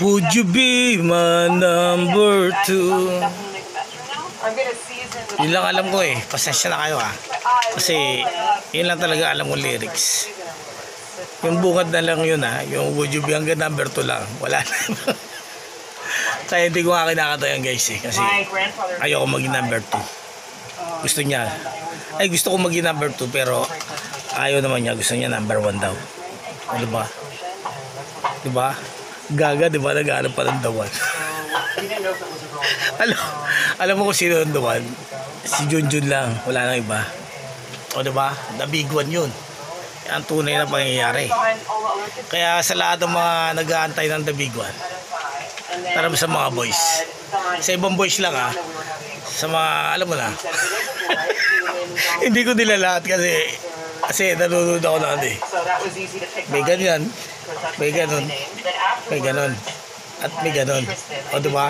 Would you be my number two? Yun lang alam ko eh. Pasensya na kayo Kasi yun lang talaga alam ko lyrics. Yung bungad na lang yun Yung would you be hanggang number 2 lang. Wala na. Kaya hindi ko nga kinakatayan guys Kasi ayoko maging number 2. Gusto niya. Gusto ko maging number 2 pero ayaw naman niya. Gusto niya number 1 daw. O diba? Diba? Gaga diba nag-aanap pa ng dawan. alam mo kung sino yung dawan? Si Junjun lang. Wala nang iba. O diba? The big one yun. Ang tunay na pangyayari. Kaya sa lahat ng mga nag-aantay ng the big one, para sa mga boys, sa ibang boys lang sa mga alam mo na. Hindi ko nila lahat kasi nanonood ako na may ganyan, may ganon, may ganon, at may ganon. O diba?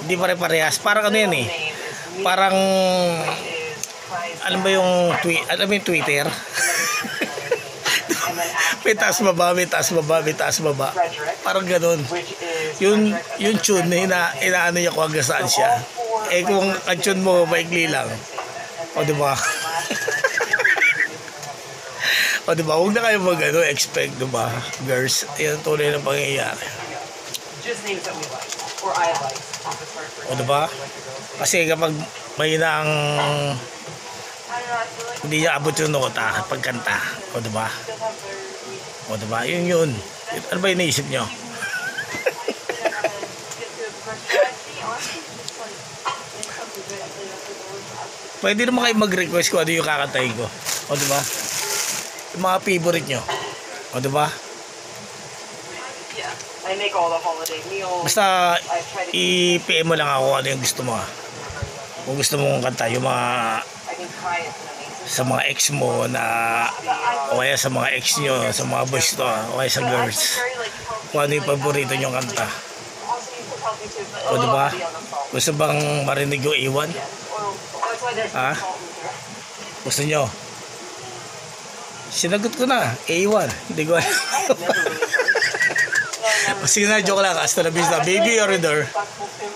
Hindi pare-parehas. Parang ano yan parang alam ba yung Twitter? May taas baba, may taas baba, may taas baba. Parang ganun. Yung tune na inaano niya kung hanggang saan siya. Kung ang tune mo maikli lang. O diba? O diba? Huwag na kayo expect, diba? Girls, yan tunay na pangyayari. O diba? Kasi kapag mahina ang hindi niya abot yung nota pagkanta. O diba? O diba? Yun. Ano ba yung naisip nyo? Pwede naman kayo mag-request kung ano yung kakantahin ko. O diba? Yung mga favorite nyo. O diba? Basta i-PM mo lang ako ano yung gusto mo Kung gusto mong kanta yung mga sa mga ex mo o kaya sa mga ex nyo, sa mga boys to o kaya sa girls, kung ano yung paborito nyo kanta. O diba? Gusto bang marinig yung A1? Gusto nyo? Sinagot ko na A1. Hindi ko alam. Sige na, joke lang. Hasta la vista, baby, or